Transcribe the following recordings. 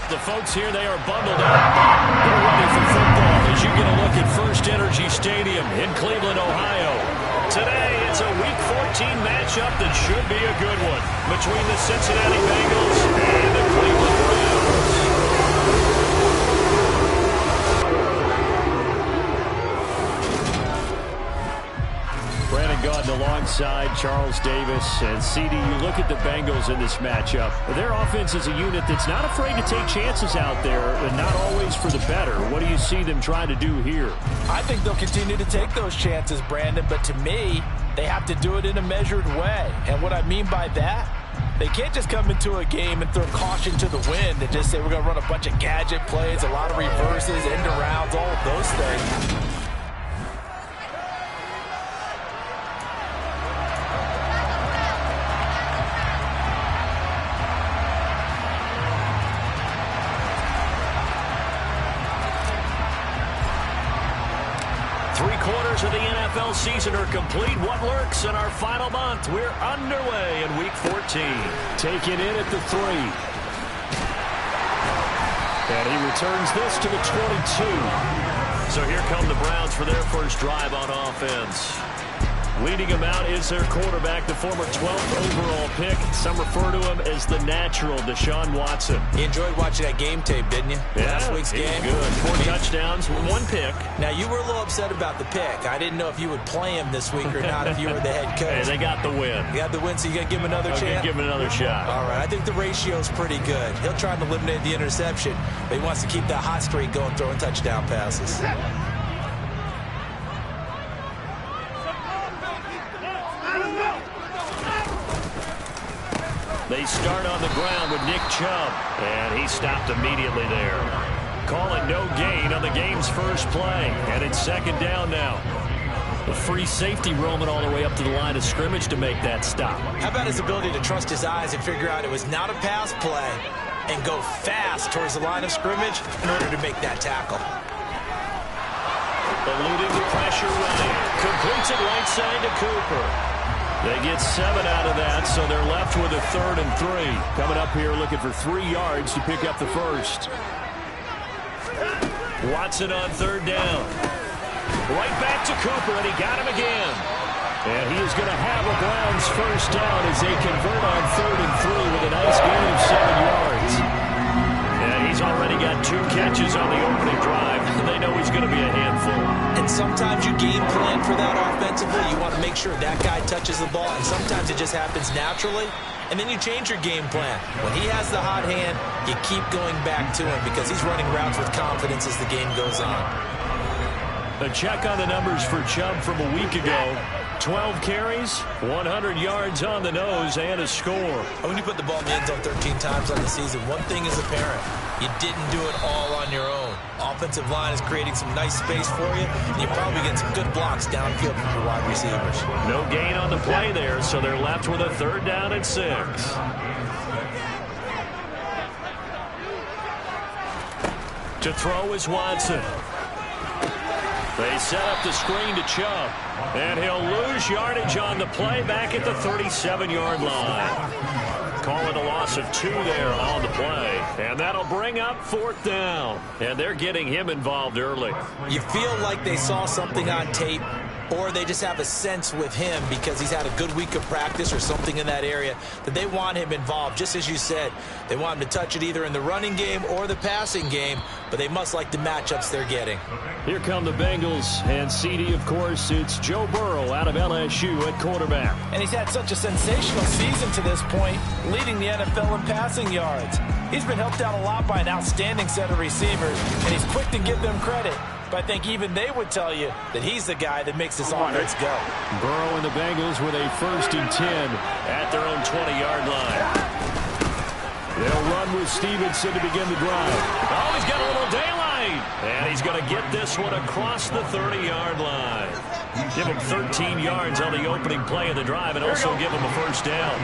The folks here, they are bundled up. They're ready for football as you get a look at First Energy Stadium in Cleveland, Ohio. Today, it's a Week 14 matchup that should be a good one between the Cincinnati Bengals and the Cleveland Browns. Alongside Charles Davis and CD, you look at the Bengals in this matchup. Their offense is a unit that's not afraid to take chances out there, but not always for the better. What do you see them trying to do here? I think they'll continue to take those chances, Brandon, but to me, they have to do it in a measured way. And what I mean by that, they can't just come into a game and throw caution to the wind and just say we're going to run a bunch of gadget plays, a lot of reverses, end arounds, all of those things. 3/4 of the NFL season are complete. What lurks in our final month? We're underway in Week 14. Taken in at the 3. And he returns this to the 22. So here come the Browns for their first drive on offense. Leading him out is their quarterback, the former 12th overall pick. Some refer to him as the natural, Deshaun Watson. You enjoyed watching that game tape, didn't you? Yeah, last week's game. Good. 4 touchdowns, 1 pick. Now, you were a little upset about the pick. I didn't know if you would play him this week or not if you were the head coach. Hey, they got the win. You got the win, so you got to give him another chance? Give him another shot. All right, I think the ratio's pretty good. He'll try to eliminate the interception, but he wants to keep that hot streak going, throwing touchdown passes. They start on the ground with Nick Chubb, and he stopped immediately there. Call it no gain on the game's first play, and it's second down now. A free safety roaming all the way up to the line of scrimmage to make that stop. How about his ability to trust his eyes and figure out it was not a pass play and go fast towards the line of scrimmage in order to make that tackle. Eluding the pressure running. Completes it right side to Cooper. They get 7 out of that, so they're left with a 3rd and 3. Coming up here looking for 3 yards to pick up the first. Watson on 3rd down. Right back to Cooper, and he got him again. And he is going to have a Browns first down as they convert on 3rd and 3 with a nice gain of 7 yards. And he's already got 2 catches on the opening drive. They know he's going to be a handful. And sometimes you game plan for that offensively. You want to make sure that guy touches the ball, and sometimes it just happens naturally. And then you change your game plan. When he has the hot hand, you keep going back to him because he's running routes with confidence as the game goes on. A check on the numbers for Chubb from a week ago. 12 carries, 100 yards on the nose, and a score. When you put the ball in the end zone 13 times on the season, one thing is apparent. You didn't do it all on your own. Offensive line is creating some nice space for you, and you probably get some good blocks downfield from your wide receivers. No gain on the play there, so they're left with a 3rd down and 6. To throw is Watson. They set up the screen to Chubb, and he'll lose yardage on the play back at the 37-yard line. Call it a loss of 2 there on the play, and that'll bring up 4th down. And they're getting him involved early. You feel like they saw something on tape, or they just have a sense with him because he's had a good week of practice or something in that area that they want him involved. Just as you said, they want him to touch it either in the running game or the passing game, but they must like the matchups they're getting. Here come the Bengals, and CD, of course, it's Joe Burrow out of LSU at quarterback. And he's had such a sensational season to this point, leading the NFL in passing yards. He's been helped out a lot by an outstanding set of receivers, and he's quick to give them credit. But I think even they would tell you that he's the guy that makes this offense go. Burrow and the Bengals with a 1st and 10 at their own 20-yard line. They'll run with Stevenson to begin the drive. Oh, he's got a little daylight. And he's going to get this one across the 30-yard line. Give him 13 yards on the opening play of the drive and also give him a 1st down.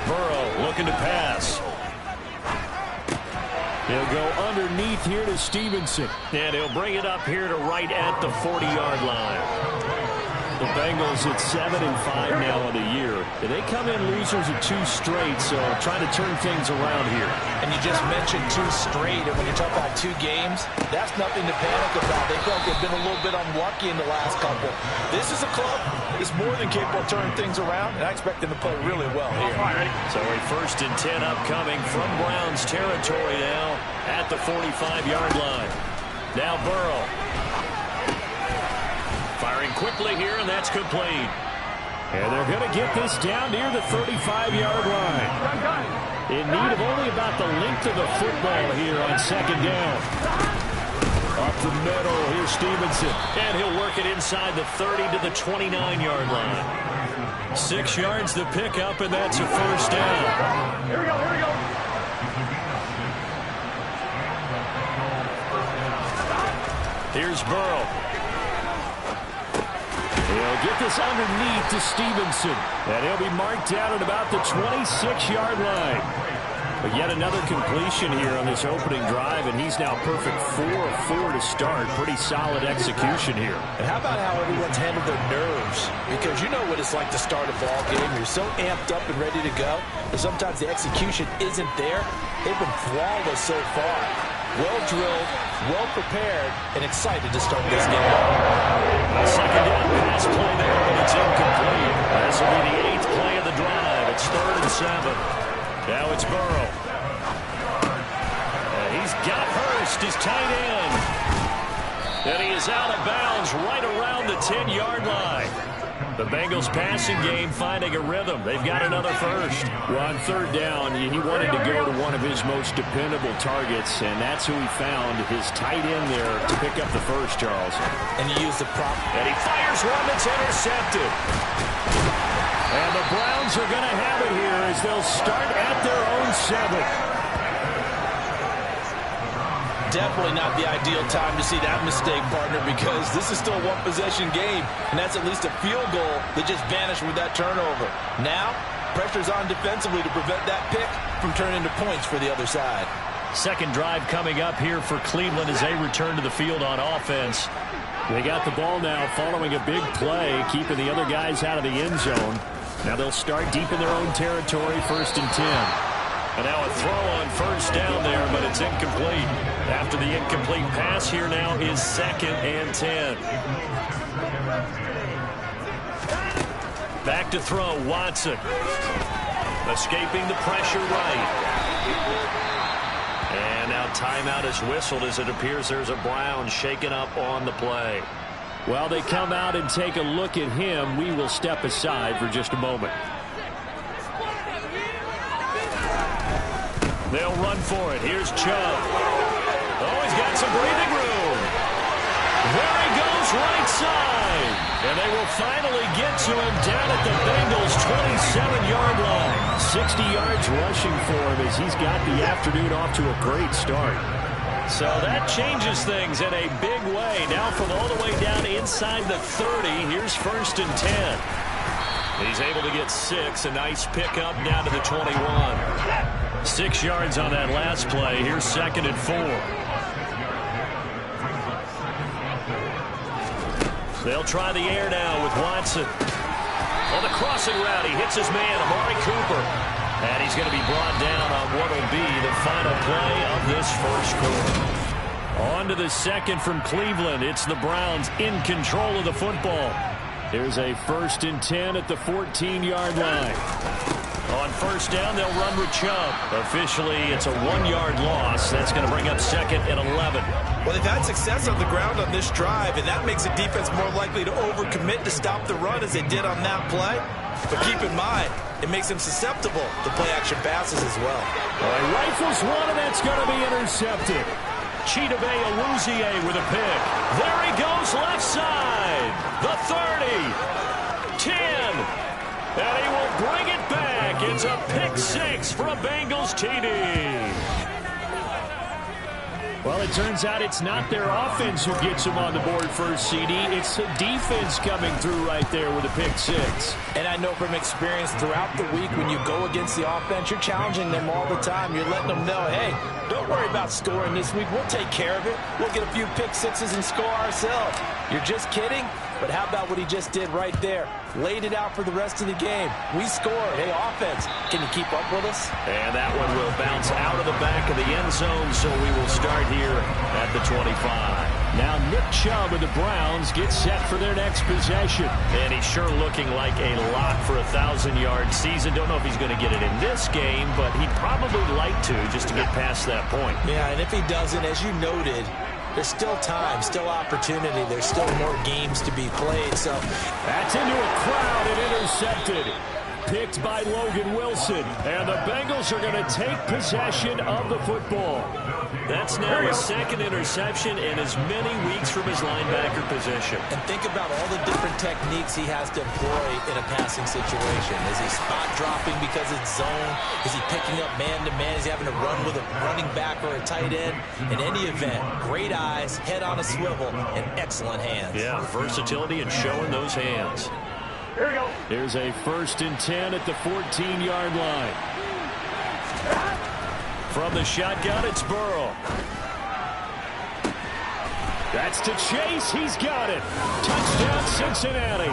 Burrow looking to pass. He'll go underneath here to Stevenson. And he'll bring it up here to right at the 40-yard line. The Bengals at 7-5 now on the year. They come in losers of 2 straight, so trying to turn things around here. And you just mentioned 2 straight, and when you talk about 2 games, that's nothing to panic about. They felt they've been a little bit unlucky in the last couple. This is a club that's more than capable of turning things around, and I expect them to play really well here. So a 1st and 10 upcoming from Browns territory now at the 45-yard line. Now Burrow. Firing quickly here, and that's complete. And they're going to get this down near the 35-yard line. In need of only about the length of the football here on 2nd down. Up the middle, here's Stevenson. And he'll work it inside the 30 to the 29-yard line. 6 yards the pickup, and that's a 1st down. Here we go, here we go. Here's Burrow. He'll get this underneath to Stevenson. And he'll be marked down at about the 26-yard line. But yet another completion here on this opening drive, and he's now perfect 4 of 4 to start. Pretty solid execution here. And how about how everyone's handled their nerves? Because you know what it's like to start a ball game. You're so amped up and ready to go, but sometimes the execution isn't there. They've been flawless so far. Well-drilled, well-prepared, and excited to start this game. A 2nd down pass play there, but it's incomplete. This will be the 8th play of the drive. It's 3rd and 7. Now it's Burrow. And he's got Hurst, his tight end. And he is out of bounds right around the 10-yard line. The Bengals passing game finding a rhythm. They've got another 1st. Well, on 3rd down, he wanted to go to one of his most dependable targets, and that's who he found, his tight end there to pick up the 1st, Charles. And you use the prop. And he fires one that's intercepted. And the Browns are going to have it here as they'll start at their own 7. Definitely not the ideal time to see that mistake, partner, because this is still a 1-possession game, and that's at least a field goal that just vanished with that turnover. Now, pressure's on defensively to prevent that pick from turning into points for the other side. 2nd drive coming up here for Cleveland as they return to the field on offense. They got the ball now following a big play, keeping the other guys out of the end zone. Now they'll start deep in their own territory, 1st and 10. And now a throw on 1st down there, but it's incomplete. After the incomplete pass, here now is 2nd and 10. Back to throw, Watson. Escaping the pressure right. And now timeout is whistled as it appears there's a Brown shaken up on the play. While they come out and take a look at him, we will step aside for just a moment. They'll run for it. Here's Chubb. Oh, he's got some breathing room. There he goes right side. And they will finally get to him down at the Bengals' 27-yard line. 60 yards rushing for him as he's got the afternoon off to a great start. So that changes things in a big way. Now from all the way down inside the 30, here's 1st and 10. He's able to get 6. A nice pickup down to the 21. 6 yards on that last play. Here's 2nd and 4. They'll try the air now with Watson. On the crossing route, he hits his man, Amari Cooper. And he's going to be brought down on what will be the final play of this 1st quarter. On to the 2nd from Cleveland. It's the Browns in control of the football. Here's a 1st and 10 at the 14-yard line. On 1st down, they'll run with Chubb. Officially, it's a 1-yard loss. That's going to bring up 2nd and 11. Well, they've had success on the ground on this drive, and that makes the defense more likely to overcommit to stop the run as they did on that play. But keep in mind, it makes them susceptible to play-action passes as well. He rifles one, and that's going to be intercepted. Chidobe Awuzie with a pick. There he goes left side. The 30. 10. And he will bring it back. It's a pick 6 for a Bengals TD. Well, it turns out it's not their offense who gets them on the board first, CD. It's the defense coming through right there with a pick 6. And I know from experience throughout the week when you go against the offense, you're challenging them all the time. You're letting them know, hey, don't worry about scoring this week. We'll take care of it. We'll get a few pick 6s and score ourselves. You're just kidding? But how about what he just did right there? Laid it out for the rest of the game. We scored. Hey, offense, can you keep up with us? And that one will bounce out of the back of the end zone, so we will start here at the 25. Now Nick Chubb of the Browns gets set for their next possession. And he's sure looking like a lock for a 1,000-yard season. Don't know if he's going to get it in this game, but he'd probably like to just to get past that point. Yeah, and if he doesn't, as you noted, there's still time, still opportunity. There's still more games to be played. So that's into a crowd and intercepted. Picked by Logan Wilson. And the Bengals are going to take possession of the football. That's now his second interception in as many weeks from his linebacker position. And think about all the different techniques he has to employ in a passing situation. Is he spot dropping because it's zone? Is he picking up man-to-man? Is he having to run with a running back or a tight end? In any event, great eyes, head on a swivel, and excellent hands. Yeah, versatility and showing those hands. Here we go. Here's a 1st and 10 at the 14-yard line. From the shotgun, it's Burrow. That's to Chase. He's got it. Touchdown, Cincinnati.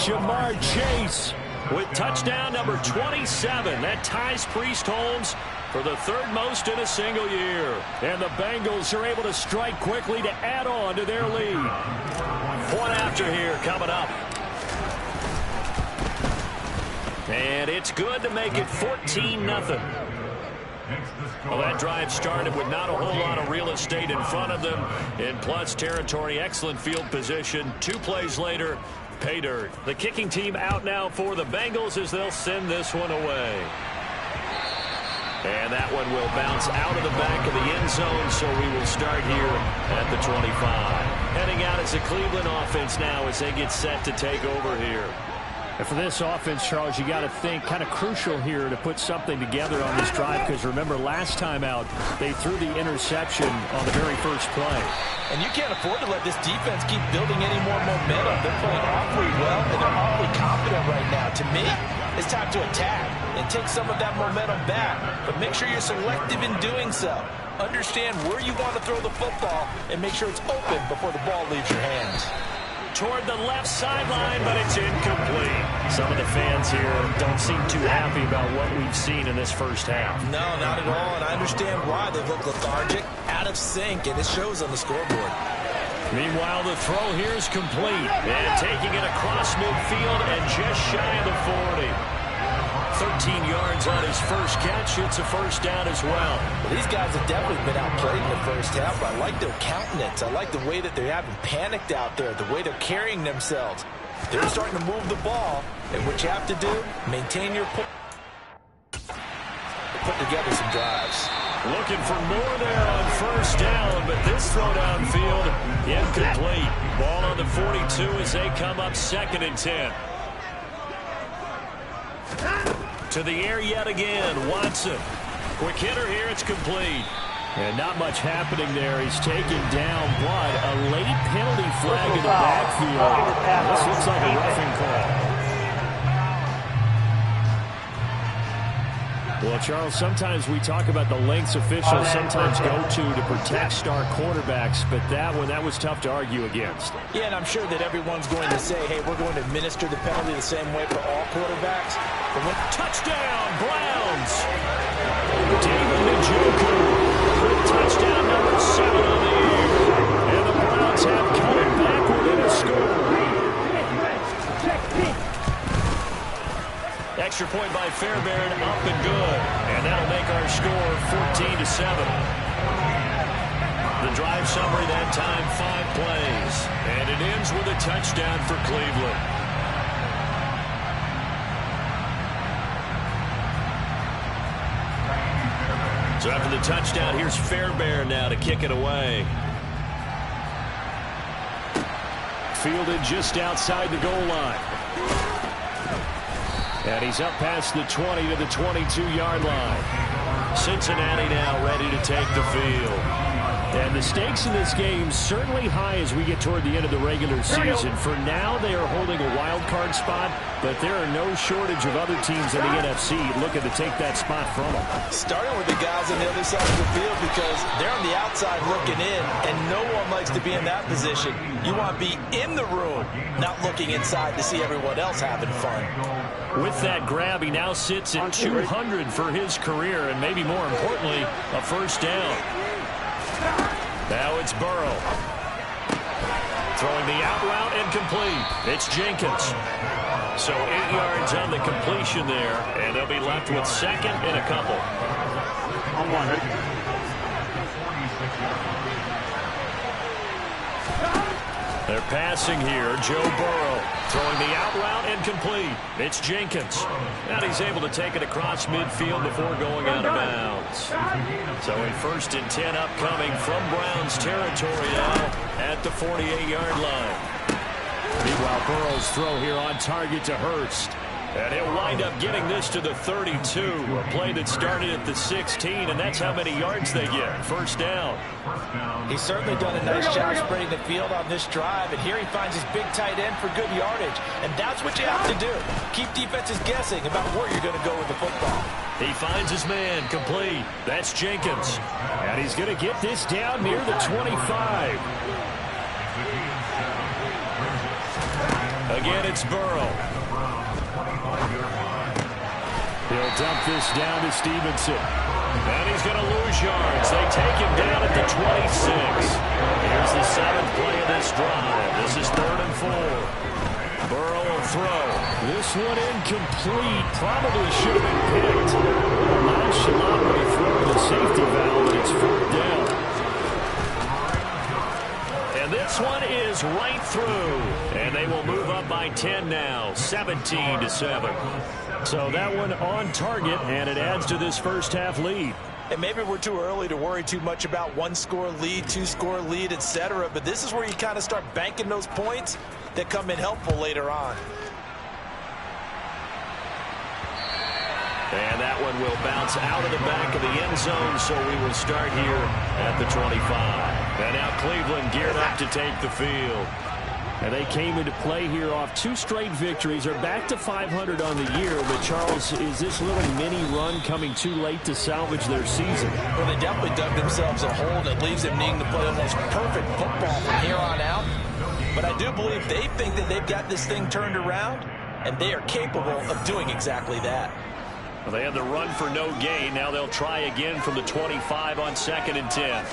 Jamar Chase with touchdown number 27. That ties Priest Holmes for the 3rd most in a single year. And the Bengals are able to strike quickly to add on to their lead. Point after here coming up. And it's good to make it 14-0. Well, that drive started with not a whole lot of real estate in front of them. In plus territory, excellent field position. 2 plays later, pay dirt. The kicking team out now for the Bengals as they'll send this one away. And that one will bounce out of the back of the end zone, so we will start here at the 25. Heading out as the Cleveland offense now as they get set to take over here. And for this offense, Charles, you got to think kind of crucial here to put something together on this drive, because remember last time out they threw the interception on the very first play. And you can't afford to let this defense keep building any more momentum. They're playing awfully well, and they're awfully confident right now. To me, it's time to attack and take some of that momentum back, but make sure you're selective in doing so. Understand where you want to throw the football and make sure it's open before the ball leaves your hands. Toward the left sideline, but it's incomplete. Some of the fans here don't seem too happy about what we've seen in this first half. No, not at all, and I understand why. They look lethargic, out of sync, and it shows on the scoreboard. Meanwhile, the throw here is complete. And taking it across midfield and just shy of the 40. 13 yards on his first catch. It's a first down as well. Well, these guys have definitely been outplayed in the first half, but I like their countenance. I like the way that they're having panicked out there, the way they're carrying themselves. They're starting to move the ball, and what you have to do, maintain your put together some drives. Looking for more there on first down, but this throw downfield incomplete. Ball on the 42 as they come up 2nd and 10. To the air yet again, Watson. Quick hitter here, it's complete. And not much happening there. He's taken down, but a late penalty flag in the backfield. This looks like a roughing call. Well, Charles, sometimes we talk about the lengths officials sometimes go to protect star quarterbacks, but that one, that was tough to argue against. Yeah, and I'm sure that everyone's going to say, hey, we're going to administer the penalty the same way for all quarterbacks. But when touchdown, Browns! David Njoku with touchdown number 7 on the year. And the Browns have come back within a score. Extra point by Fairbairn, up and good. And that'll make our score 14-7. The drive summary that time, 5 plays. And it ends with a touchdown for Cleveland. So after the touchdown, here's Fairbairn now to kick it away. Fielded just outside the goal line. And he's up past the 20 to the 22-yard line. Cincinnati now ready to take the field. And the stakes in this game certainly high as we get toward the end of the regular season. For now, they are holding a wild card spot, but there are no shortage of other teams in the NFC looking to take that spot from them. Starting with the guys on the other side of the field because they're on the outside looking in, and no one likes to be in that position. You want to be in the room, not looking inside to see everyone else having fun. With that grab, he now sits at 200 for his career, and maybe more importantly, a first down. Now it's Burrow. Throwing the out route and complete. It's Jenkins. So 8 yards on the completion there, and they'll be left with second and a couple. They're passing here. Joe Burrow throwing the out route and complete. It's Jenkins. And he's able to take it across midfield before going out of bounds. So a 1st and 10 upcoming from Browns territory now at the 48-yard line. Meanwhile, Burrow's throw here on target to Hurst. And he'll wind up getting this to the 32. A play that started at the 16, and that's how many yards they get. First down. He's certainly done a nice job spreading the field on this drive, and here he finds his big tight end for good yardage. And that's what you have to do. Keep defenses guessing about where you're going to go with the football. He finds his man complete. That's Jenkins. And he's going to get this down near the 25. Again, it's Burrow. He'll dump this down to Stevenson. And he's going to lose yards. They take him down at the 26. Here's the 7th play of this drive. This is 3rd and 4. Burrow will throw. This one incomplete. Probably should have been picked. Nonchalant when he threw the safety valve, but it's 4th down. And this one is right through. And they will move up by 10 now, 17-7. So that one on target, and it adds to this first half lead. And maybe we're too early to worry too much about 1-score lead, 2-score lead, etc. But this is where you kind of start banking those points that come in helpful later on. And that one will bounce out of the back of the end zone, so we will start here at the 25. And now Cleveland geared up to take the field. And they came into play here off 2 straight victories. Are back to 500 on the year. But, Charles, is this little mini run coming too late to salvage their season? Well, they definitely dug themselves a hole that leaves them needing to play almost perfect football from here on out. But I do believe they think that they've got this thing turned around, and they are capable of doing exactly that. Well, they had the run for no gain. Now they'll try again from the 25 on 2nd and 10.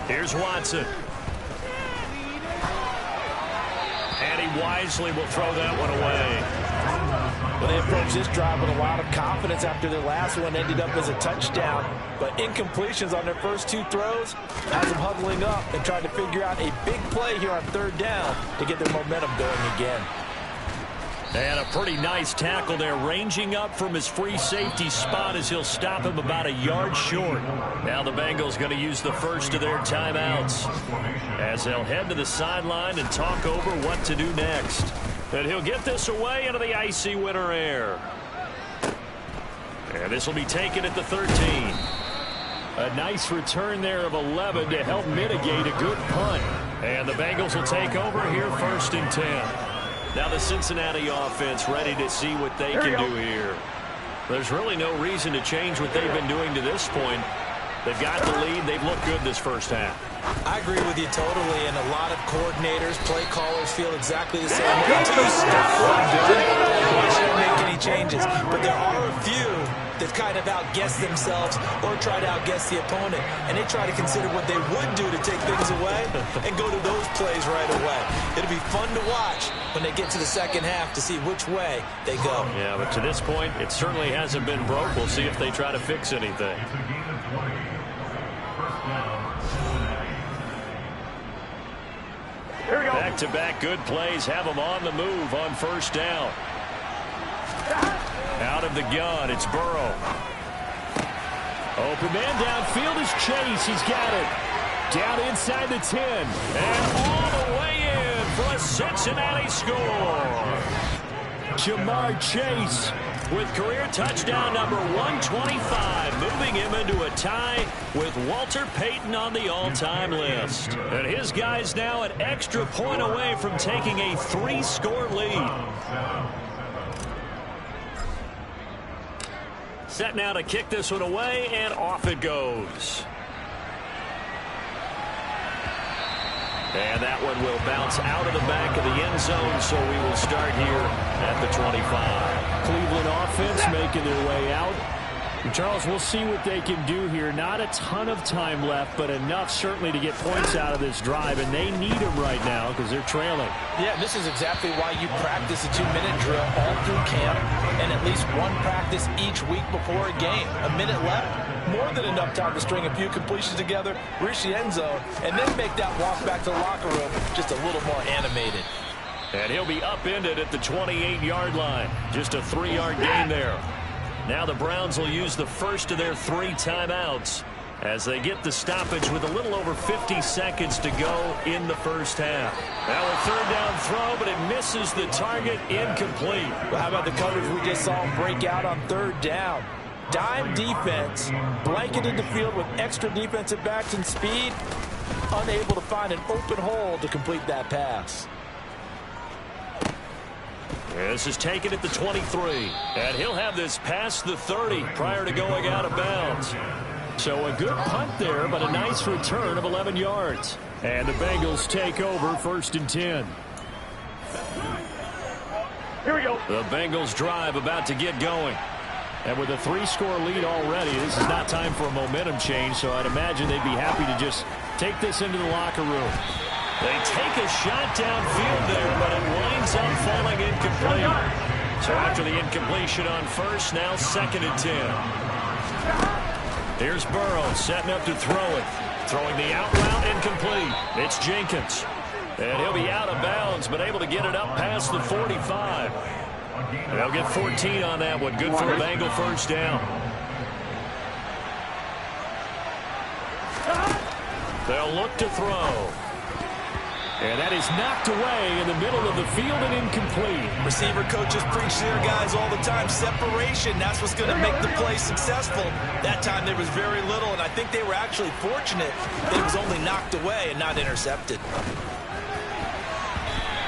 Here's Watson. And he wisely will throw that one away. Well, they approached this drive with a lot of confidence after their last one ended up as a touchdown. But incompletions on their first 2 throws has them huddling up and trying to figure out a big play here on 3rd down to get their momentum going again. And a pretty nice tackle there, ranging up from his free safety spot as he'll stop him about a yard short. Now the Bengals going to use the first of their timeouts as they'll head to the sideline and talk over what to do next. And he'll get this away into the icy winter air. And this will be taken at the 13. A nice return there of 11 to help mitigate a good punt. And the Bengals will take over here 1st and 10. Now the Cincinnati offense ready to see what they can do here. There's really no reason to change what they've been doing to this point. They've got the lead. They've looked good this first half. I agree with you totally, and a lot of coordinators, play callers feel exactly the same way. Until you stop what I'm doing, why should I make any changes? But there are a few that kind of outguess themselves or try to outguess the opponent, and they try to consider what they would do to take things away and go to those plays right away. It'll be fun to watch when they get to the second half to see which way they go. Yeah, but to this point, it certainly hasn't been broke. We'll see if they try to fix anything. Back-to-back good plays have them on the move on 1st down. Out of the gun, it's Burrow. Open man downfield is Chase. He's got it. Down inside the 10. And all the way in for a Cincinnati score. Jamar Chase with career touchdown number 125, moving him into a tie with Walter Payton on the all-time list. And his guys now an extra point away from taking a 3-score lead. Set now to kick this one away, and off it goes. And that one will bounce out of the back of the end zone, so we will start here at the 25. Cleveland offense making their way out. And Charles, we'll see what they can do here. Not a ton of time left, but enough certainly to get points out of this drive, and they need them right now because they're trailing. Yeah, this is exactly why you practice a 2-minute drill all through camp and at least one practice each week before a game. A minute left, more than enough time to string a few completions together, reach the end zone, and then make that walk back to the locker room just a little more animated. And he'll be upended at the 28-yard line. Just a 3-yard gain there. Now the Browns will use the first of their 3 timeouts as they get the stoppage with a little over 50 seconds to go in the first half. Now a 3rd down throw, but it misses the target, incomplete. Well, how about the coverage we just saw him break out on 3rd down? Dime defense, blanketed the field with extra defensive backs and speed, unable to find an open hole to complete that pass. This is taken at the 23, and he'll have this past the 30 prior to going out of bounds. So a good punt there, but a nice return of 11 yards. And the Bengals take over 1st and 10. Here we go. The Bengals drive about to get going. And with a 3-score lead already, this is not time for a momentum change, so I'd imagine they'd be happy to just take this into the locker room. They take a shot downfield there, but it winds up falling incomplete. So after the incompletion on first, now 2nd and 10. Here's Burrow setting up to throw it. Throwing the out route incomplete. It's Jenkins. And he'll be out of bounds, but able to get it up past the 45. They'll get 14 on that one. Good for a Bengal 1st down. They'll look to throw. And that is knocked away in the middle of the field and incomplete. Receiver coaches preach there, guys, all the time. Separation, that's what's going to make the play successful. That time there was very little, and I think they were actually fortunate that it was only knocked away and not intercepted.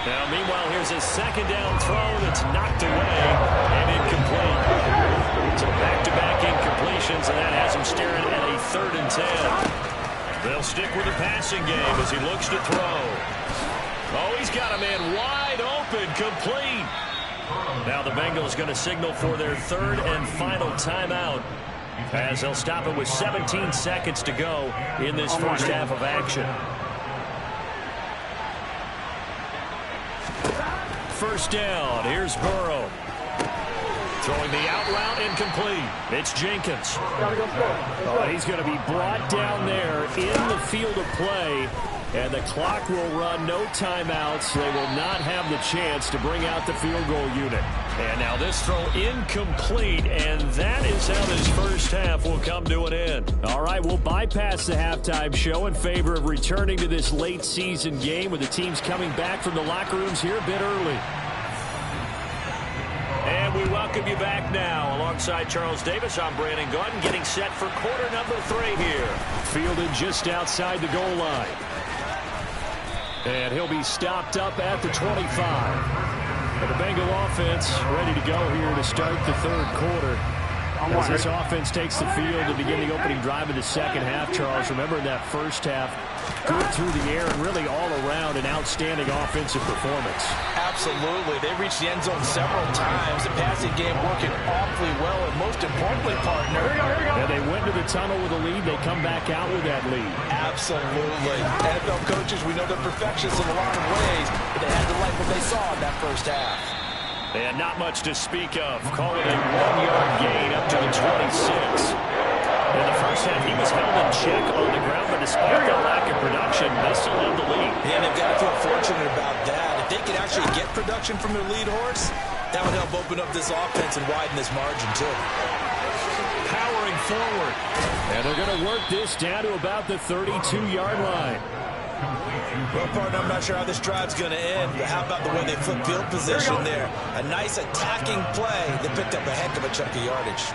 Now, meanwhile, here's a 2nd down throw that's knocked away and incomplete. So back-to-back incompletions, and that has him staring at a 3rd and 10. They'll stick with the passing game as he looks to throw. Oh, he's got a man wide open, complete. Now the Bengals going to signal for their 3rd and final timeout as they'll stop it with 17 seconds to go in this first half of action. 1st down. Here's Burrow. Throwing the out route incomplete. It's Jenkins. Oh, he's going to be brought down there in the field of play. And the clock will run, no timeouts. They will not have the chance to bring out the field goal unit. And now this throw incomplete, and that is how this first half will come to an end. All right, we'll bypass the halftime show in favor of returning to this late season game with the teams coming back from the locker rooms here a bit early. And we welcome you back now. Alongside Charles Davis, I'm Brandon Gordon, getting set for quarter number 3 here. Fielded just outside the goal line. And he'll be stopped up at the 25. And the Bengal offense ready to go here to start the 3rd quarter. As this offense takes the field to begin the opening drive of the 2nd half, Charles, remember in that first half, good through the air and really all around an outstanding offensive performance. Absolutely. They reached the end zone several times. The passing game working awfully well, and most importantly, partner. And they went to the tunnel with a lead. They come back out with that lead. Absolutely. NFL coaches, we know they're perfectionists in a lot of ways, but they had to like what they saw in that first half. And not much to speak of. Call it a 1-yard gain up to the 26. In the first half, he was held in check on the ground, but despite the lack of production, they still have the lead. Yeah, they've got to feel fortunate about that. If they could actually get production from their lead horse, that would help open up this offense and widen this margin, too. Powering forward. And they're going to work this down to about the 32-yard line. Well, partner, I'm not sure how this drive's going to end, but how about the way they flip field position there? A nice attacking play that picked up a heck of a chunk of yardage.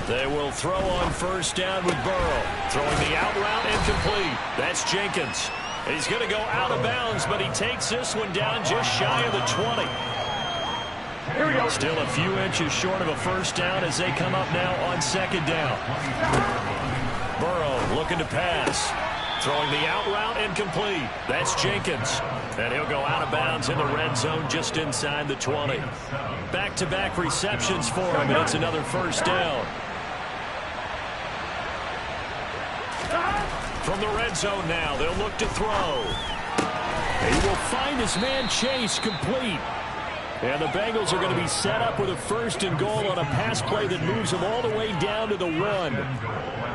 They will throw on first down with Burrow. Throwing the out route incomplete. That's Jenkins. He's going to go out of bounds, but he takes this one down just shy of the 20. Here we go. Still a few inches short of a first down as they come up now on second down. Burrow looking to pass. Throwing the out route incomplete. That's Jenkins. And he'll go out of bounds in the red zone just inside the 20. Back-to-back receptions for him, and it's another first down. From the red zone now, they'll look to throw. He will find his man Chase complete. And the Bengals are going to be set up with a first and goal on a pass play that moves him all the way down to the 1.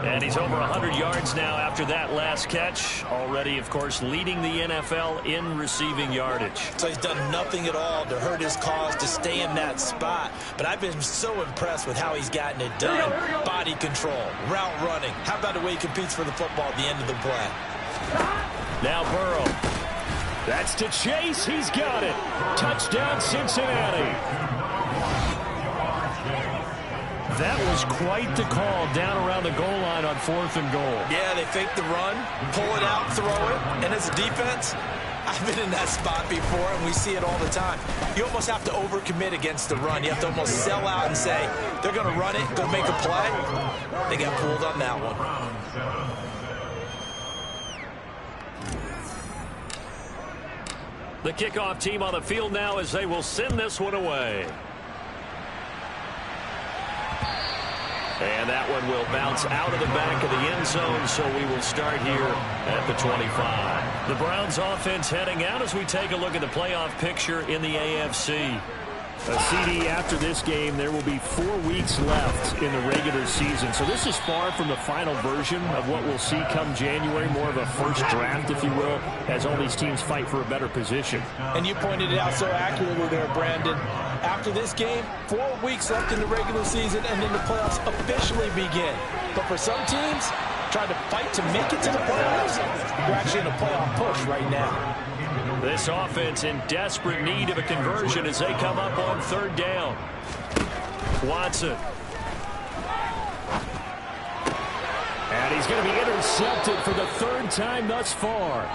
And he's over 100 yards now after that last catch. Already, of course, leading the NFL in receiving yardage. So he's done nothing at all to hurt his cause to stay in that spot. But I've been so impressed with how he's gotten it done. Body control, route running. How about the way he competes for the football at the end of the play? Now Burrow. That's to Chase. He's got it. Touchdown, Cincinnati. That was quite the call down around the goal line on 4th and goal. Yeah, they fake the run, pull it out, throw it. And as a defense, I've been in that spot before, and we see it all the time. You almost have to overcommit against the run. You have to almost sell out and say, they're going to run it, go make a play. They got pulled on that one. The kickoff team on the field now as they will send this one away. And that one will bounce out of the back of the end zone, so we will start here at the 25. The Browns offense heading out as we take a look at the playoff picture in the AFC. A CD after this game, there will be 4 weeks left in the regular season. So this is far from the final version of what we'll see come January, more of a first draft, if you will, as all these teams fight for a better position. And you pointed it out so accurately there, Brandon. After this game, 4 weeks left in the regular season, and then the playoffs officially begin. But for some teams, trying to fight to make it to the playoffs, they're actually in a playoff push right now. This offense in desperate need of a conversion as they come up on 3rd down. Watson. And he's going to be intercepted for the 3rd time thus far.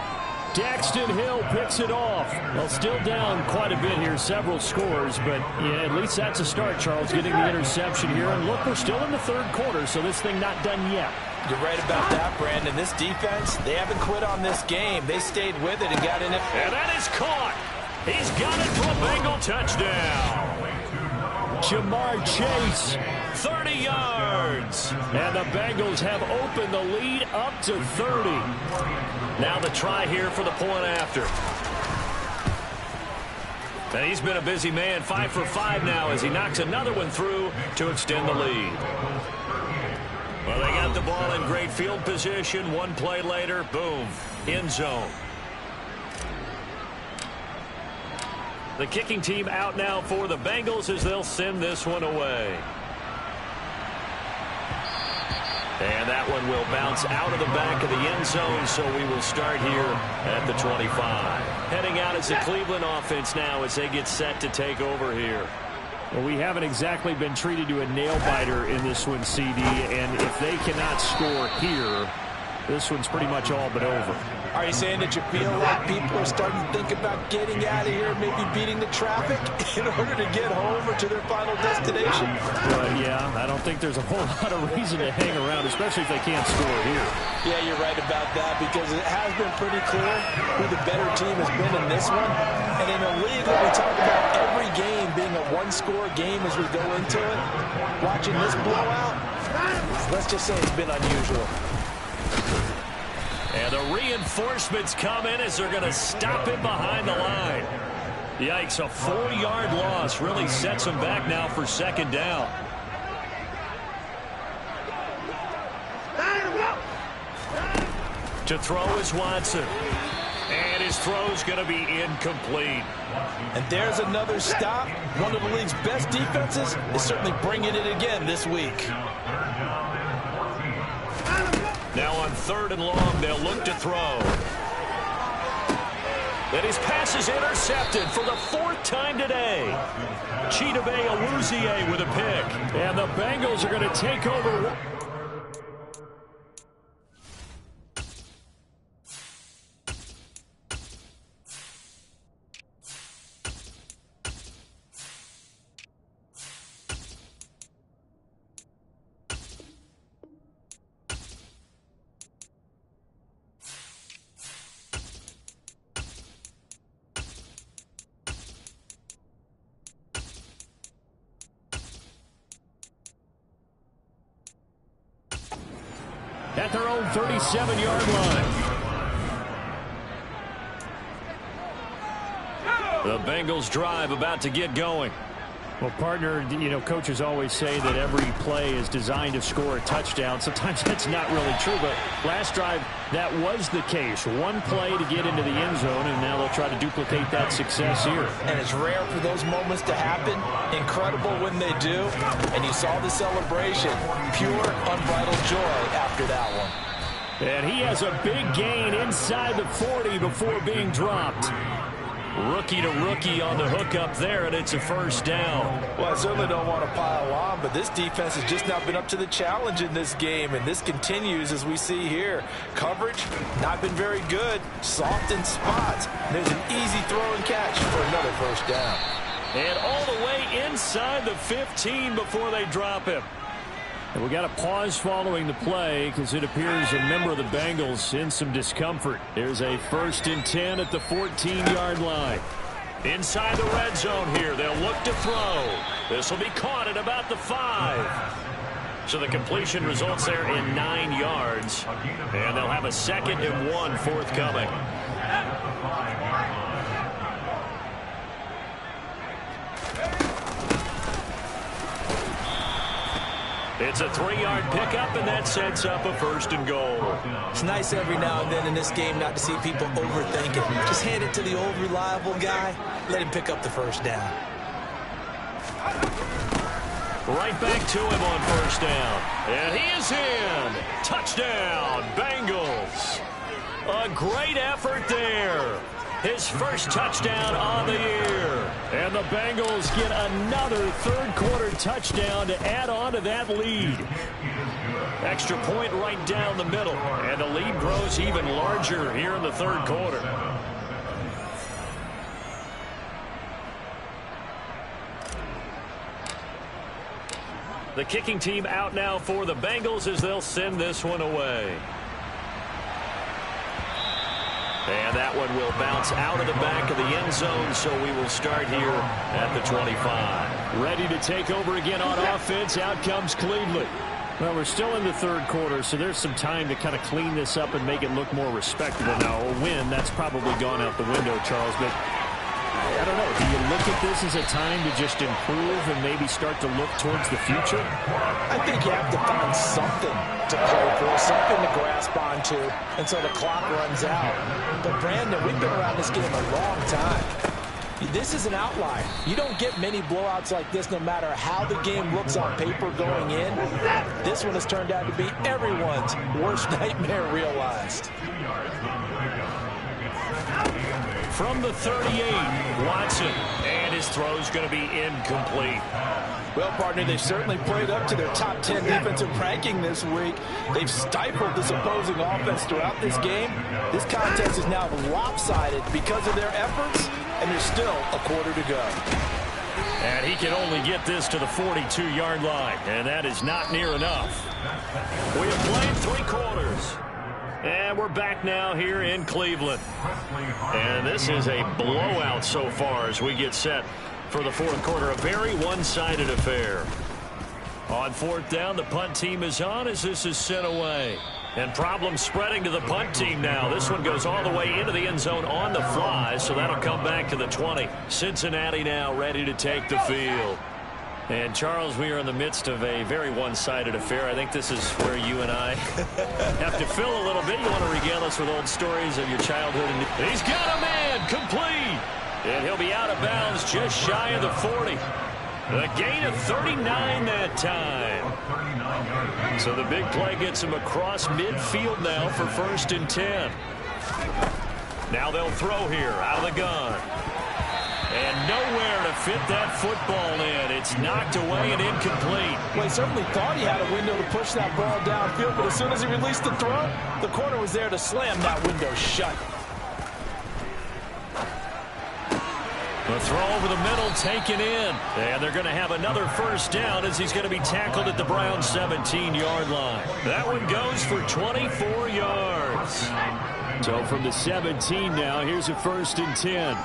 Daxton Hill picks it off. Well, still down quite a bit here, several scores, but yeah, at least that's a start, Charles, getting the interception here. And look, we're still in the 3rd quarter, so this thing not done yet. You're right about that, Brandon. This defense, they haven't quit on this game. They stayed with it and got in it. And that is caught. He's got it for a Bengal touchdown. Jamar Chase, 30 yards. And the Bengals have opened the lead up to 30. Now the try here for the point after. And he's been a busy man, 5 for 5 now as he knocks another one through to extend the lead. Well, they got the ball in great field position. One play later, boom, end zone. The kicking team out now for the Bengals as they'll send this one away. And that one will bounce out of the back of the end zone, so we will start here at the 25. Heading out is the Cleveland offense now as they get set to take over here. Well, we haven't exactly been treated to a nail-biter in this one, CD, and if they cannot score here, this one's pretty much all but over. Are you saying that you feel like people are starting to think about getting out of here, maybe beating the traffic in order to get home or to their final destination? Yeah, I don't think there's a whole lot of reason to hang around, especially if they can't score here. Yeah, you're right about that because it has been pretty clear who the better team has been in this one. And in a league where we talk about every game being a one-score game as we go into it, watching this blowout, let's just say it's been unusual. And the reinforcements come in as they're going to stop him behind the line. Yikes, a 4-yard loss really sets him back now for 2nd down. To throw is Watson. And his throw's going to be incomplete. And there's another stop. One of the league's best defenses is certainly bringing it again this week. Now on 3rd and long, they'll look to throw. And his pass is intercepted for the 4th time today. Chidobe Awuzie with a pick. And the Bengals are going to take over. At their own 37-yard line. The Bengals drive about to get going. Well, partner, you know, coaches always say that every play is designed to score a touchdown. Sometimes that's not really true, but last drive, that was the case. One play to get into the end zone, and now they'll try to duplicate that success here. And it's rare for those moments to happen. Incredible when they do. And you saw the celebration. Pure, unbridled joy after that one. And he has a big gain inside the 40 before being dropped. Rookie to rookie on the hook up there, and it's a first down. Well, I certainly don't want to pile on, but this defense has just not been up to the challenge in this game, and this continues as we see here. Coverage, not been very good. Soft in spots. There's an easy throw and catch for another first down. And all the way inside the 15 before they drop him. And we got a pause following the play because it appears a member of the Bengals in some discomfort. Here's a 1st and 10 at the 14-yard line. Inside the red zone here, they'll look to throw. This will be caught at about the 5. So the completion results there in 9 yards. And they'll have a 2nd and 1 forthcoming. It's a 3-yard pickup, and that sets up a 1st and goal. It's nice every now and then in this game not to see people overthink it. Just hand it to the old reliable guy. Let him pick up the first down. Right back to him on 1st down. And he is in. Touchdown, Bengals. A great effort there. His first touchdown on the year. And the Bengals get another 3rd quarter touchdown to add on to that lead. Extra point right down the middle. And the lead grows even larger here in the 3rd quarter. The kicking team out now for the Bengals as they'll send this one away. And that one will bounce out of the back of the end zone, so we will start here at the 25. Ready to take over again on offense. Out comes Cleveland. Well, we're still in the 3rd quarter, so there's some time to kind of clean this up and make it look more respectable. Now, a win, that's probably gone out the window, Charles, but I don't know. Do you look at this as a time to just improve and maybe start to look towards the future? I think you have to find something to play for, something to grasp onto until the clock runs out. But, Brandon, we've been around this game a long time. This is an outlier. You don't get many blowouts like this no matter how the game looks on paper going in. This one has turned out to be everyone's worst nightmare realized. From the 38, Watson, and his throw's going to be incomplete. Well, partner, they've certainly played up to their top 10 defensive ranking this week. They've stifled this opposing offense throughout this game. This contest is now lopsided because of their efforts, and there's still a quarter to go. And he can only get this to the 42-yard line, and that is not near enough. We have played 3 quarters. And we're back now here in Cleveland. And this is a blowout so far as we get set for the 4th quarter. A very one-sided affair. On 4th down, the punt team is on as this is sent away. And problems spreading to the punt team now. This one goes all the way into the end zone on the fly, so that'll come back to the 20. Cincinnati now ready to take the field. And, Charles, we are in the midst of a very one-sided affair. I think this is where you and I have to fill a little bit. You want to regale us with old stories of your childhood. And he's got a man complete. And he'll be out of bounds just shy of the 40. A gain of 39 that time. So the big play gets him across midfield now for 1st and 10. Now they'll throw here out of the gun. And nowhere to fit that football in. It's knocked away and incomplete. Well, he certainly thought he had a window to push that ball downfield, but as soon as he released the throw, the corner was there to slam that window shut. The throw over the middle taken in. And they're going to have another first down as he's going to be tackled at the Browns' 17-yard line. That one goes for 24 yards. So from the 17 now, here's a 1st and 10.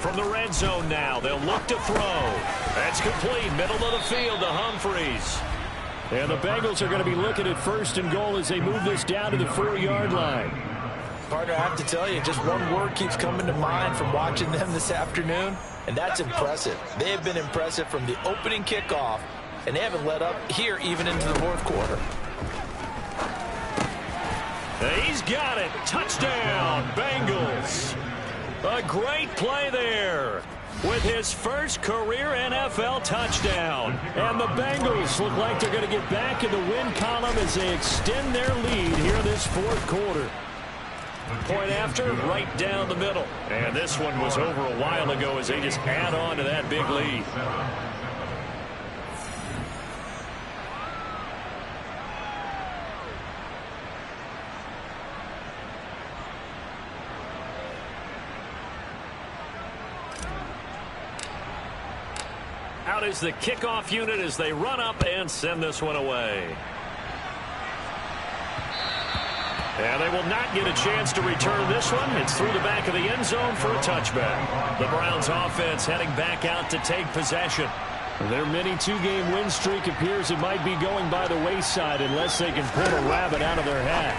From the red zone now, they'll look to throw. That's complete, middle of the field to Humphreys. And the Bengals are going to be looking at 1st and goal as they move this down to the 4-yard line. Partner, I have to tell you, just one word keeps coming to mind from watching them this afternoon, and that's impressive. They have been impressive from the opening kickoff, and they haven't let up here even into the 4th quarter. He's got it. Touchdown, Bengals. A great play there with his first career NFL touchdown. And the Bengals look like they're going to get back in the win column as they extend their lead here in this 4th quarter. Point after, right down the middle. And this one was over a while ago as they just add on to that big lead. Out is the kickoff unit as they run up and send this one away. And they will not get a chance to return this one. It's through the back of the end zone for a touchback. The Browns offense heading back out to take possession. Their mini 2-game win streak appears it might be going by the wayside unless they can pull a rabbit out of their hat.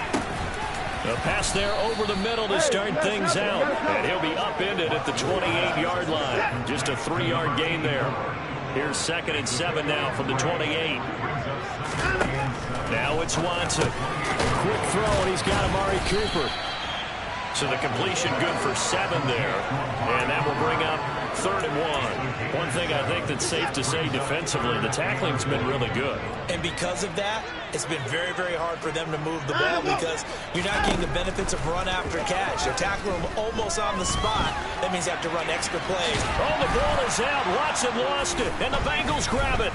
A pass there over the middle to start things out. And he'll be upended at the 28-yard line. Just a 3-yard gain there. Here's 2nd and 7 now from the 28. Now it's Watson. Quick throw, and he's got Amari Cooper. So the completion good for 7 there. And that will bring up 3rd and 1. One thing I think that's safe to say defensively, the tackling's been really good. And because of that, it's been very, very hard for them to move the ball because you're not getting the benefits of run after catch. They're tackling them almost on the spot. That means they have to run extra plays. Oh, the ball is out. Watson lost it, and the Bengals grab it.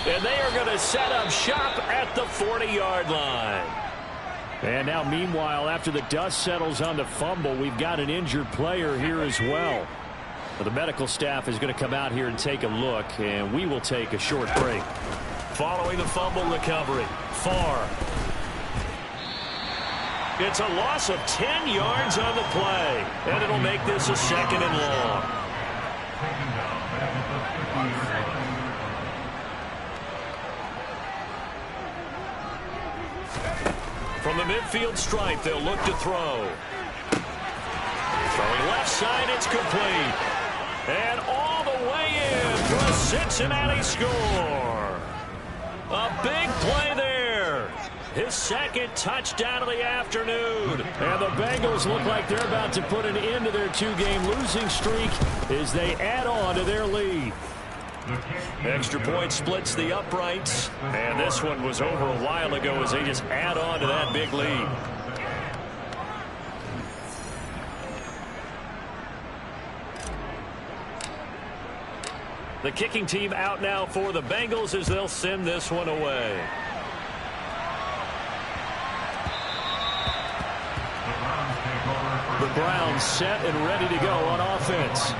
And they are going to set up shop at the 40-yard line. And now, meanwhile, after the dust settles on the fumble, we've got an injured player here as well. Well, the medical staff is going to come out here and take a look, and we will take a short break. Following the fumble recovery, Farr. It's a loss of 10 yards on the play, and it'll make this a 2nd and long. From the midfield stripe, they'll look to throw. Throwing left side, it's complete. And all the way in for a Cincinnati score. A big play there. His 2nd touchdown of the afternoon. And the Bengals look like they're about to put an end to their 2-game losing streak as they add on to their lead. Extra point splits the uprights. And this one was over a while ago as they just add on to that big lead. The kicking team out now for the Bengals as they'll send this one away. The Browns set and ready to go on offense.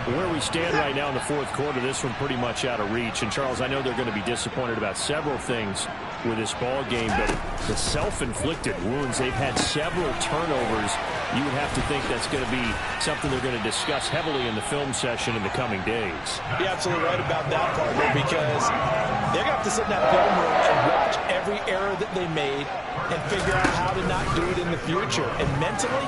Where we stand right now in the 4th quarter, this one pretty much out of reach. And, Charles, I know they're going to be disappointed about several things with this ball game, but the self-inflicted wounds, they've had several turnovers. You would have to think that's going to be something they're going to discuss heavily in the film session in the coming days. You're absolutely right about that, partner, because they're going to have to sit in that film room and watch every error that they made and figure out how to not do it in the future. And mentally,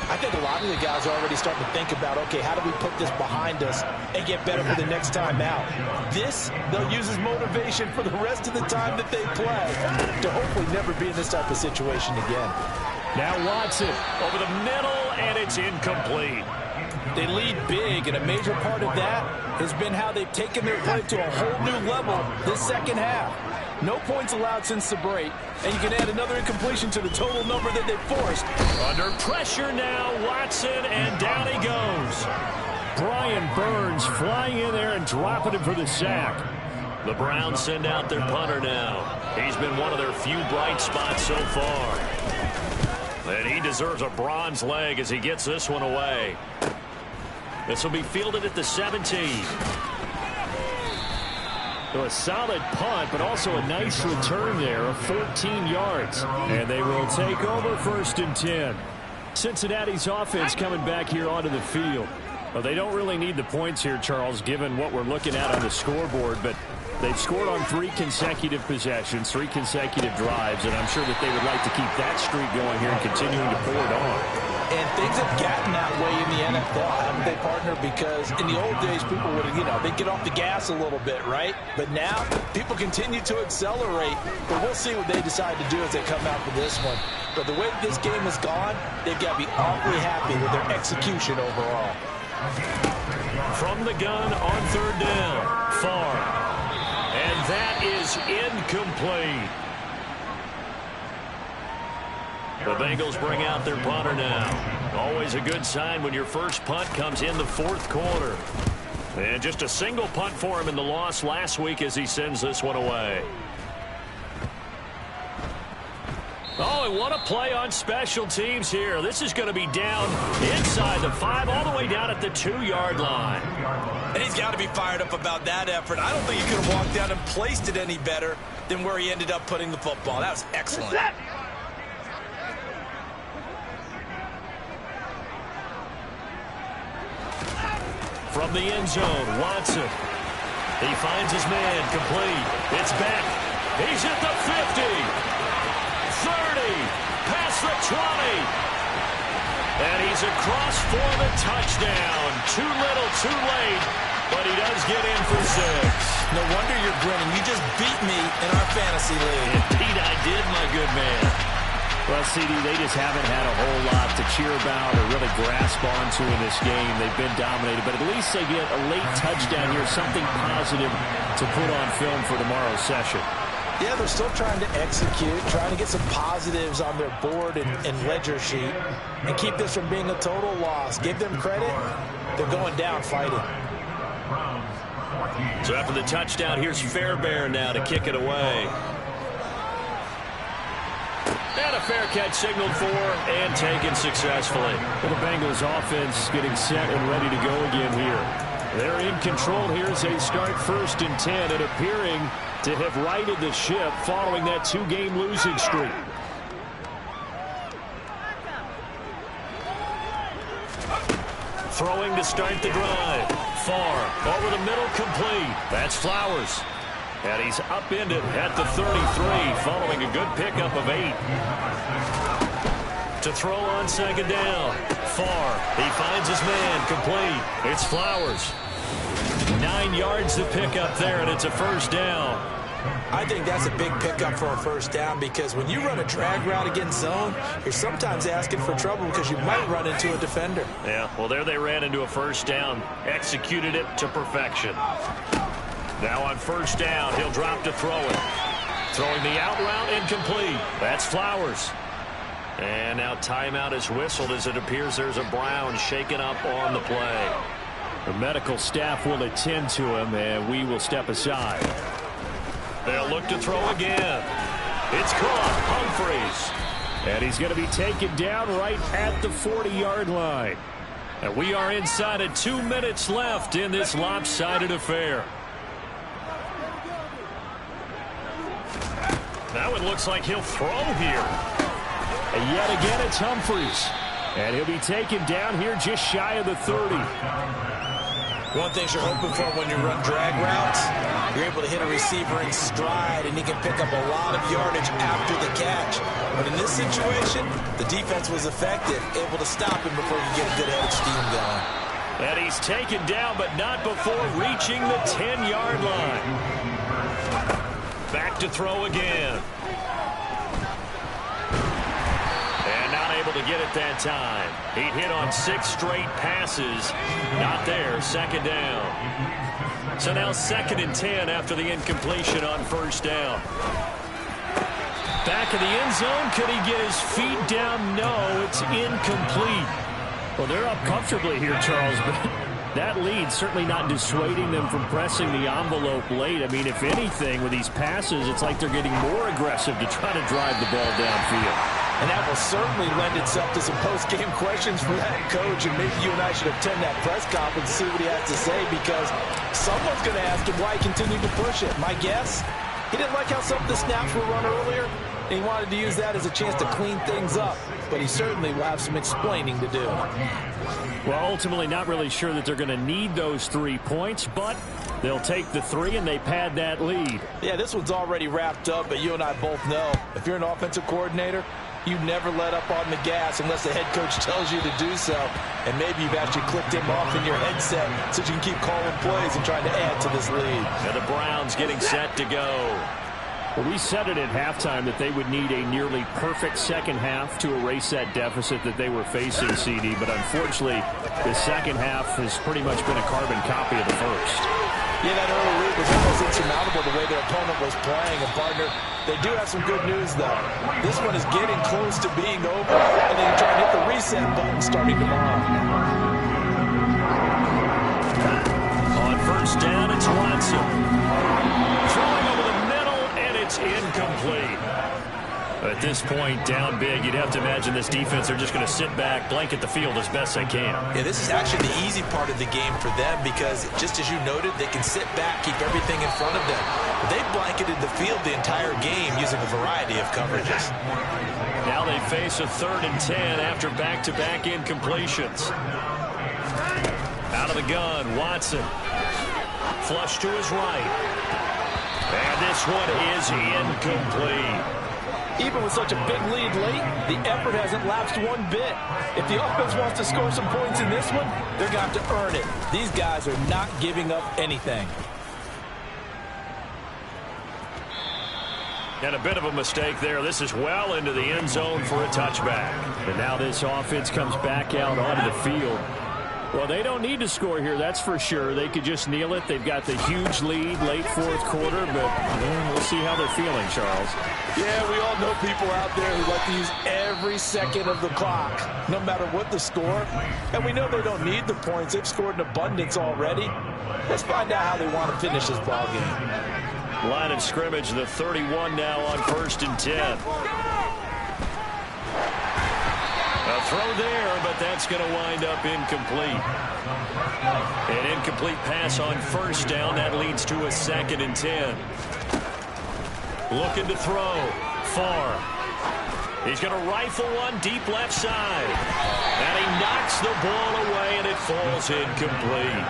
I think a lot of the guys are already starting to think about, okay, how do we put this behind us and get better for the next time out? This, they'll use as motivation for the rest of the time that they play to hopefully never be in this type of situation again. Now Watson over the middle, and it's incomplete. They lead big, and a major part of that has been how they've taken their play to a whole new level this 2nd half. No points allowed since the break, and you can add another incompletion to the total number that they forced. Under pressure now, Watson, and down he goes. Brian Burns flying in there and dropping him for the sack. The Browns send out their punter now. He's been one of their few bright spots so far. And he deserves a bronze leg as he gets this one away. This will be fielded at the 17. So a solid punt, but also a nice return there of 14 yards. And they will take over 1st and 10. Cincinnati's offense coming back here onto the field. Well, they don't really need the points here, Charles, given what we're looking at on the scoreboard, but they've scored on 3 consecutive possessions, 3 consecutive drives, and I'm sure that they would like to keep that streak going here and continuing to pour it on. And things have gotten that way in the NFL, haven't they, partner? Because in the old days, people would, they'd get off the gas a little bit, right? But now, people continue to accelerate. But we'll see what they decide to do as they come out for this one. But the way that this game has gone, they've got to be awfully happy with their execution overall. From the gun on 3rd down, far. And that is incomplete. The Bengals bring out their punter now. Always a good sign when your first punt comes in the 4th quarter. And just a single punt for him in the loss last week as he sends this one away. Oh, and what a play on special teams here. This is going to be down inside the 5, all the way down at the 2-yard line. And he's got to be fired up about that effort. I don't think he could have walked down and placed it any better than where he ended up putting the football. That was excellent. From the end zone, Watson. He finds his man, complete. It's back. He's at the 50. 30. Past the 20. And he's across for the touchdown. Too little, too late. But he does get in for 6. No wonder you're grinning. You just beat me in our fantasy league. Indeed I did, my good man. Well, CD, they just haven't had a whole lot to cheer about or really grasp onto in this game. They've been dominated, but at least they get a late touchdown here, something positive to put on film for tomorrow's session. Yeah, they're still trying to execute, trying to get some positives on their board and ledger sheet and keep this from being a total loss. Give them credit. They're going down fighting. So after the touchdown, here's Fairbairn now to kick it away. And a fair catch signaled for and taken successfully. The Bengals offense getting set and ready to go again here. They're in control here as they start 1st and 10 and appearing to have righted the ship following that 2-game losing streak. Throwing to start the drive. Far. Over the middle, complete. That's Flowers. And he's upended at the 33 following a good pickup of 8. To throw on 2nd down. Far. He finds his man. Complete. It's Flowers. 9 yards to pick up there, and it's a 1st down. I think that's a big pickup for a 1st down because when you run a drag route against zone, you're sometimes asking for trouble because you might run into a defender. Yeah, well, there they ran into a 1st down. Executed it to perfection. Now on 1st down, he'll drop to throw it. Throwing the out route, incomplete. That's Flowers. And now timeout is whistled as it appears there's a Brown shaken up on the play. The medical staff will attend to him, and we will step aside. They'll look to throw again. It's caught. Humphreys. And he's going to be taken down right at the 40-yard line. And we are inside of 2 minutes left in this lopsided affair. Now it looks like he'll throw here. And yet again, it's Humphreys. And he'll be taken down here just shy of the 30. One thing you're hoping for when you run drag routes, you're able to hit a receiver in stride, and he can pick up a lot of yardage after the catch. But in this situation, the defense was effective, able to stop him before you get a good head of steam going. And he's taken down, but not before reaching the 10-yard line. Back to throw again. And not able to get it that time. He hit on 6 straight passes. Not there. Second down. So now 2nd and 10 after the incompletion on first down. Back in the end zone. Could he get his feet down? No, it's incomplete. Well, they're up comfortably here, Charles, but that lead certainly not dissuading them from pressing the envelope late. I mean, if anything, with these passes, it's like they're getting more aggressive to try to drive the ball downfield. And that will certainly lend itself to some post-game questions for that coach, and maybe you and I should attend that press conference and see what he has to say, because someone's going to ask him why he continued to push it. My guess, he didn't like how some of the snaps were run earlier, and he wanted to use that as a chance to clean things up. But he certainly will have some explaining to do. Well, ultimately not really sure that they're going to need those 3 points, but they'll take the 3 and they pad that lead. Yeah, this one's already wrapped up, but you and I both know if you're an offensive coordinator, you never let up on the gas unless the head coach tells you to do so. And maybe you've actually clicked him off in your headset so you can keep calling plays and trying to add to this lead. And the Browns getting set to go. Well, we said it at halftime that they would need a nearly perfect second half to erase that deficit that they were facing, CD. But unfortunately, the second half has pretty much been a carbon copy of the first. Yeah, that early lead was almost insurmountable the way their opponent was playing. And, partner, they do have some good news, though. This one is getting close to being over, and they can try and hit the reset button starting tomorrow. On first down, it's Watson. Throwing over the middle, and it's incomplete. At this point, down big, you'd have to imagine this defense, they're just going to sit back, blanket the field as best they can. Yeah, this is actually the easy part of the game for them because, just as you noted, they can sit back, keep everything in front of them. But they blanketed the field the entire game using a variety of coverages. Now they face a 3rd and 10 after back-to-back incompletions. Out of the gun, Watson. Flush to his right. And this one is incomplete. Even with such a big lead late, the effort hasn't lapsed one bit. If the offense wants to score some points in this one, they're going to have to earn it. These guys are not giving up anything. And a bit of a mistake there. This is well into the end zone for a touchback. And now this offense comes back out onto the field. Well, they don't need to score here, that's for sure. They could just kneel it. They've got the huge lead late 4th quarter, but we'll see how they're feeling, Charles. Yeah, we all know people out there who like to use every second of the clock, no matter what the score. And we know they don't need the points. They've scored in abundance already. Let's find out how they want to finish this ball game. Line of scrimmage, the 31 now on 1st and 10. A throw there, but that's going to wind up incomplete. An incomplete pass on first down. That leads to a 2nd and 10. Looking to throw. Far. He's going to rifle one deep left side. And he knocks the ball away, and it falls incomplete.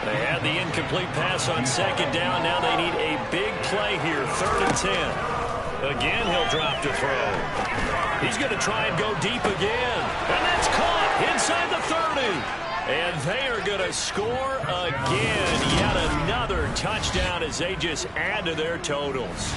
They had the incomplete pass on 2nd down. Now they need a big play here. 3rd and 10. Again, he'll drop to throw. He's going to try and go deep again. And that's caught inside the 30. And they are going to score again. Yet another touchdown as they just add to their totals.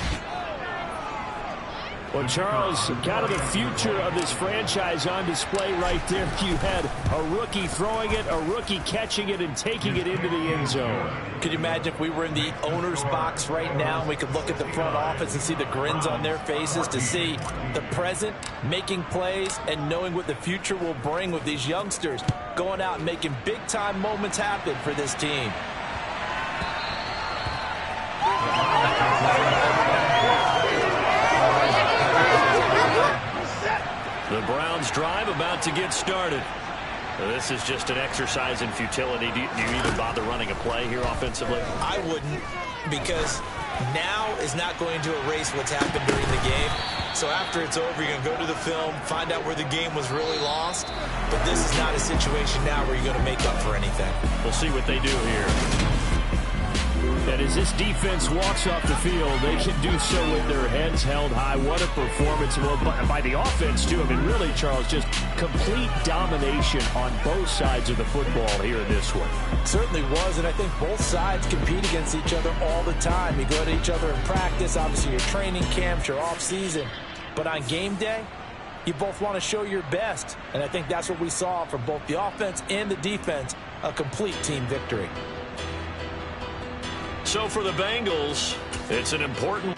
Well, Charles, kind of the future of this franchise on display right there. You had a rookie throwing it, a rookie catching it, and taking it into the end zone. Could you imagine if we were in the owner's box right now and we could look at the front office and see the grins on their faces, to see the present making plays and knowing what the future will bring with these youngsters going out and making big-time moments happen for this team. The Browns drive about to get started. This is just an exercise in futility. Do you even bother running a play here offensively? I wouldn't, because now is not going to erase what's happened during the game. So after it's over, you're going to go to the film, find out where the game was really lost. But this is not a situation now where you're going to make up for anything. We'll see what they do here. And as this defense walks off the field, they can do so with their heads held high. What a performance by the offense, too. I mean, really, Charles, just complete domination on both sides of the football here in this one. Certainly was, and I think both sides compete against each other all the time. You go to each other in practice, obviously your training camps, your off-season. But on game day, you both want to show your best. And I think that's what we saw from both the offense and the defense, a complete team victory. So for the Bengals, it's an important